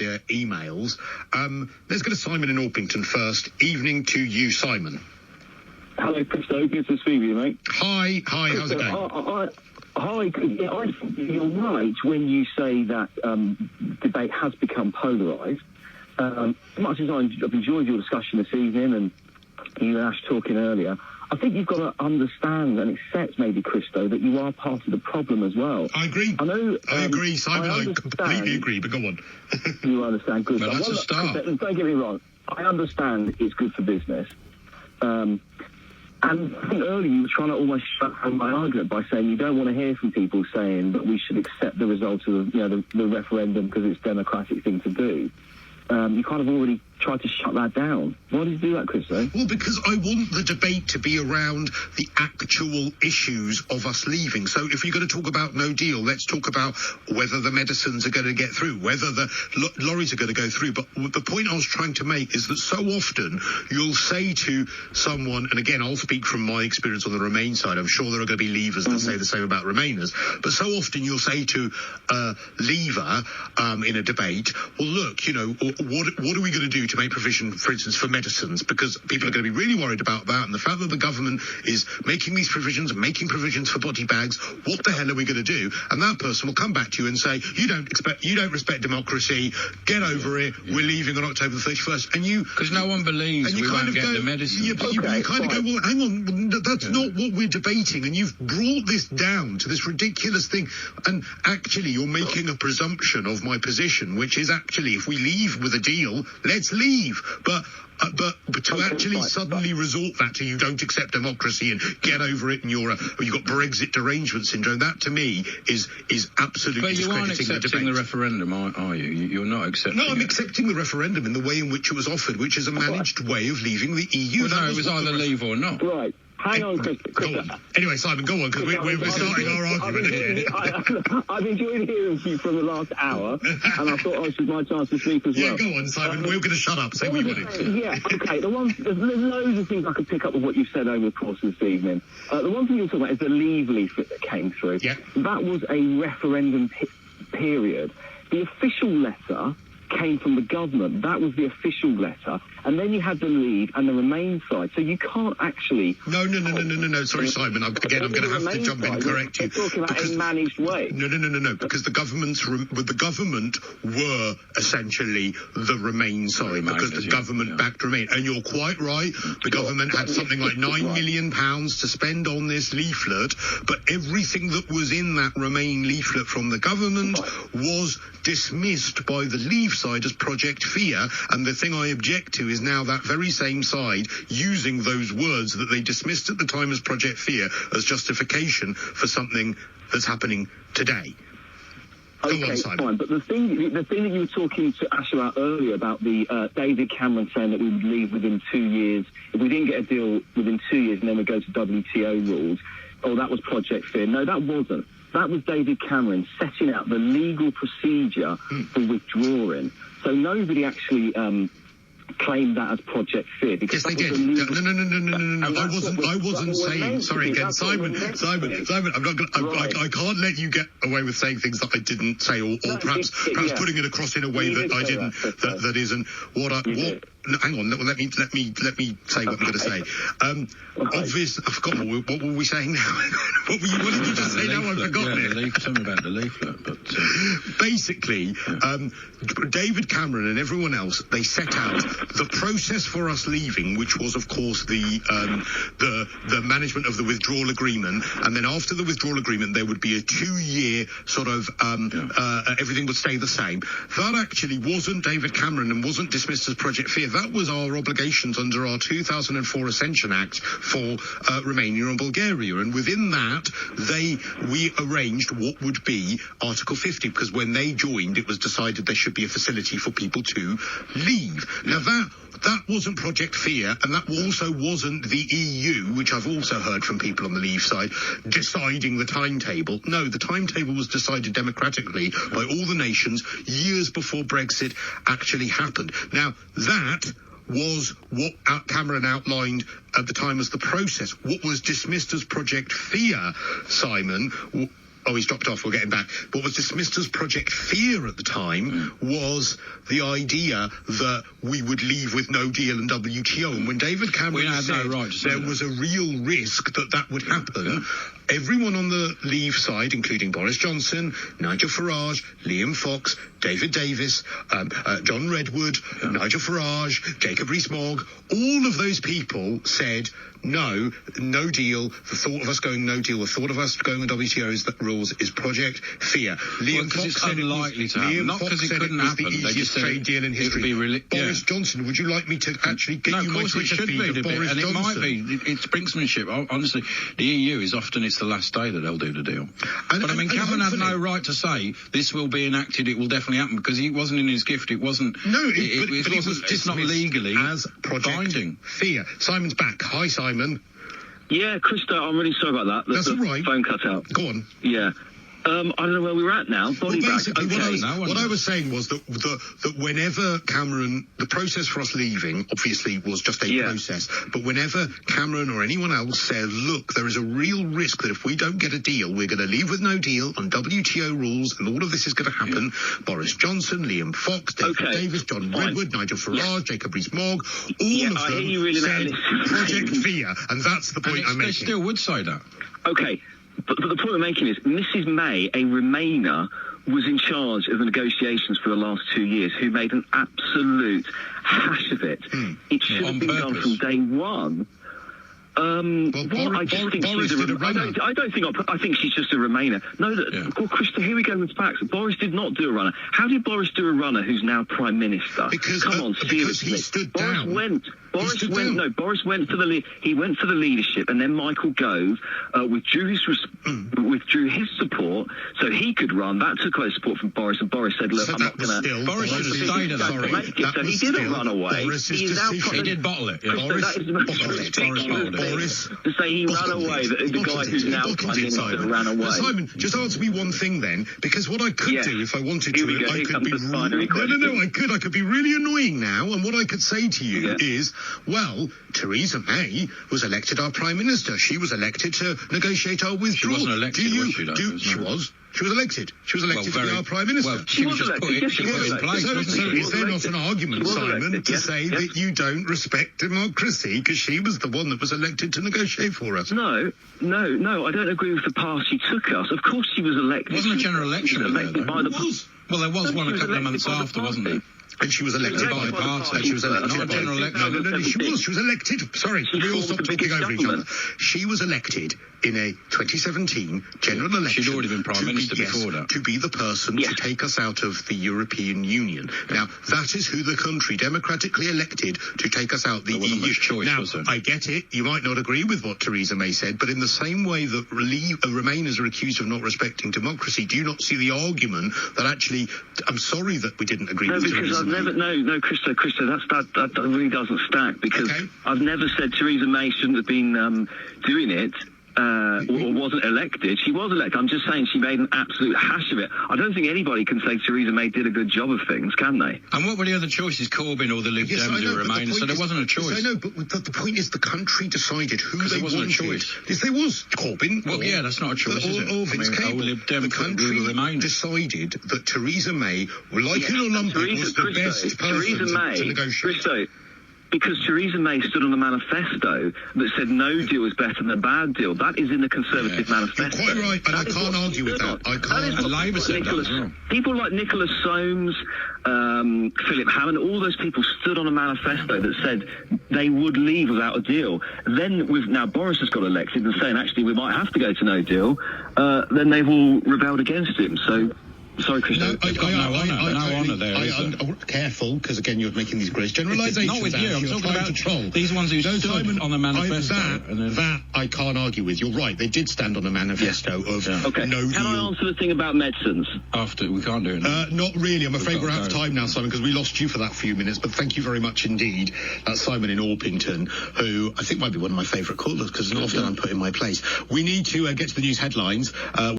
their emails. Let's go to Simon in Orpington first. Evening to you, Simon. Hello, Christo. Good to speak with you, mate. Hi. How's it going? Hi. Yeah, I think you're right when you say that debate has become polarised. As much as I've enjoyed your discussion this evening and you and Ash talking earlier, I think you've got to understand and accept, maybe, Christo, that you are part of the problem as well. I agree. I agree, Simon. I completely agree, but go on. You understand. Good. Well, that's a start. Don't get me wrong. I understand it's good for business. And I think earlier you were trying to almost shut down my argument by saying you don't want to hear from people saying that we should accept the results of the referendum because it's a democratic thing to do. You kind of already tried to shut that down. Why did you do that, Christo? Well, because I want the debate to be around the actual issues of us leaving. So if you're going to talk about no deal, let's talk about whether the medicines are going to get through, whether the lorries are going to go through. But the point I was trying to make is that so often you'll say to someone, and again, I'll speak from my experience on the Remain side, I'm sure there are going to be Leavers that say the same about Remainers, but so often you'll say to a Leaver in a debate, well, look, what are we going to do to make provision, for instance, for medicines, because people are going to be really worried about that, and the fact that the government is making these provisions and making provisions for body bags, what the hell are we going to do? And that person will come back to you and say, you don't respect democracy, get over it, we're leaving on October the 31st. And you... Because no one believes we won't get the medicine. Yeah, but you kind of go, well, hang on, that's not what we're debating, and you've brought this down to this ridiculous thing, and actually you're making a presumption of my position, which is actually, if we leave with a deal, let's leave. But to actually suddenly resort that to you don't accept democracy and get over it and you've got Brexit derangement syndrome, that to me is absolutely discrediting the debate. But you aren't accepting the referendum, are you? You're not accepting No, I'm accepting the referendum in the way in which it was offered, which is a managed way of leaving the EU. Well, no, it was either leave or not. Right. Hang on, Chris. Anyway, Simon, go on, because we're starting our argument again. I've enjoyed hearing from you for the last hour, and I thought this was my chance to speak as well. Yeah, go on, Simon. We're going to shut up. Say what you want to. Yeah, okay. There's loads of things I could pick up with what you've said over the course of this evening. The one thing you're talking about is the Leave leaflet that came through. Yeah. That was a referendum period. The official letter came from the government. That was the official letter. And then you had the Leave and the Remain side. So you can't actually... No. Sorry, Simon. I'm going to have to jump in and correct you. You're talking about a managed way. No. Because the government were essentially the Remain side, because the government backed Remain. And you're quite right. The government had something like £9 million to spend on this leaflet, but everything that was in that Remain leaflet from the government was dismissed by the Leave side as Project Fear, and the thing I object to is now that very same side using those words that they dismissed at the time as Project Fear as justification for something that's happening today. Okay, fine. But the thing that you were talking to Ash about earlier about the David Cameron saying that we would leave within 2 years, if we didn't get a deal within 2 years and then we go to WTO rules, that was Project Fear. No, that wasn't. That was David Cameron setting out the legal procedure for withdrawing. So nobody actually claimed that as Project Fear. Yes, they did. No. I wasn't saying. Sorry again, Simon. I'm not. I can't let you get away with saying things that I didn't say, or perhaps putting it across in a way that I didn't. That isn't what I. What? No, hang on. Let me say what I'm going to say. Obvious. I've forgotten what were we saying now? What did you just say now? I've forgotten it. Something about the leaflet, but basically, David Cameron and everyone else, they set out the process for us leaving, which was, of course, the management of the withdrawal agreement, and then after the withdrawal agreement, there would be a 2-year sort of everything would stay the same. That actually wasn't David Cameron and wasn't dismissed as Project Fear. That was our obligations under our 2004 Ascension Act for Romania and Bulgaria, and within that, we arranged what would be Article 50, because when they joined, it was decided there should be a facility for people to leave. Now that wasn't Project Fear, and that also wasn't the EU, which I've also heard from people on the Leave side, deciding the timetable. No, the timetable was decided democratically by all the nations years before Brexit actually happened. Now, that was what Cameron outlined at the time as the process. What was dismissed as Project Fear, Simon, he's dropped off, we'll get him back. What was dismissed as Project Fear at the time was the idea that we would leave with no deal in WTO. And when David Cameron said there was a real risk that would happen, everyone on the Leave side, including Boris Johnson, Nigel Farage, Liam Fox, David Davis, John Redwood, Nigel Farage, Jacob Rees-Mogg, all of those people said, no deal. The thought of us going no deal, the thought of us going with WTO's rules is Project Fear. Liam Fox said unlikely to happen. Not because it couldn't happen. The easiest trade deal in history. Boris Johnson, would you like me to actually get you my Twitter feed of Boris Johnson? And it might be. It's brinksmanship. Honestly, the EU is often it's the last day that they'll do the deal. But I mean, Cameron had no right to say this will be enacted. It will definitely happen because he wasn't in his gift. It wasn't. No, it's not legally as Project binding. Fear. Simon's back. Hi, Simon. Yeah, Krista, I'm really sorry about that. That's all right. Phone cut out. Go on. Yeah. I don't know where we're at now. Body bag. Okay. What I was saying was that whenever Cameron, the process for us leaving, obviously was just a process, but whenever Cameron or anyone else says, look, there is a real risk that if we don't get a deal, we're going to leave with no deal on WTO rules, and all of this is going to happen. Boris Johnson, Liam Fox, David Davis, John Redwood, Nigel Farage, Jacob Rees-Mogg, all of them said Project Fear, and that's the point I'm making. They still would say that. Okay. But the point I'm making is Mrs. May, a Remainer, was in charge of the negotiations for the last 2 years, who made an absolute hash of it. It should have been done from day one. I think she's just a Remainer. No, Krista, here we go with facts. Boris did not do a runner. How did Boris do a runner who's now Prime Minister? Come on, seriously. He stood down. Boris went for the leadership, and then Michael Gove withdrew his support so he could run. That took away support from Boris, and Boris said, "Look, I'm not going to." Boris should have stayed at that. So he didn't run away. He did bottle it. Boris to say he ran away. The guy who's now Prime Minister ran away. Simon, just answer me one thing then, because what I could do if I wanted to, I could be really annoying now, and what I could say to you is, well, Theresa May was elected our Prime Minister. She was elected to negotiate our withdrawal. She wasn't elected, She was. She was elected. She was elected to be our Prime Minister. Well, she was just put in place. So is there not an argument, Simon, to say that you don't respect democracy because she was the one that was elected to negotiate for us? No, I don't agree with the path she took us. Of course she was elected. Wasn't a general election Well, there was one a couple of months after, wasn't there? And she was elected by the party. She was elected. Not a general election. No, she was elected. Sorry, we all stopped talking over each other. She was elected in a 2017 general election. She'd already been Prime Minister before that. To be the person to take us out of the European Union. Now, that is who the country democratically elected to take us out the EU. Much choice, now, was there? I get it. You might not agree with what Theresa May said, but in the same way that Remainers are accused of not respecting democracy, do you not see the argument that actually, I'm sorry that we didn't agree with Theresa May? No, Krista, that really doesn't stack, because I've never said Theresa May shouldn't have been doing it. Or wasn't elected. She was elected. I'm just saying she made an absolute hash of it. I don't think anybody can say Theresa May did a good job of things, can they? And what were the other choices? Corbyn or the Lib Dems or Remainers? So there wasn't a choice. I know, but the point is the country decided who they wanted. There wasn't a choice. Yes, there was. Corbyn. Well, yeah, that's not a choice, is it? Or Vince Cable. The country decided that Theresa May, like an Olympic, was the best person to negotiate. Because Theresa May stood on a manifesto that said no deal is better than a bad deal. That is in the Conservative manifesto. You're quite right, and I can't argue with that. I can't. And Labour said that as well. People like Nicholas Soames, Philip Hammond, all those people stood on a manifesto that said they would leave without a deal. Then now Boris has got elected and saying actually we might have to go to no deal. Then they've all rebelled against him. So. Sorry, Christian. No honour there. Careful, because again, you're making these gross generalisations. Not with you. I'm talking about these ones who stood on the manifesto. That I can't argue with. You're right. They did stand on a manifesto of no deal. Can I answer the thing about medicines? After we can't do it now. Not really. I'm afraid we're out of time now, Simon, because we lost you for that few minutes. But thank you very much indeed. That's Simon in Orpington, who I think might be one of my favourite callers, because often I'm put in my place. We need to get to the news headlines.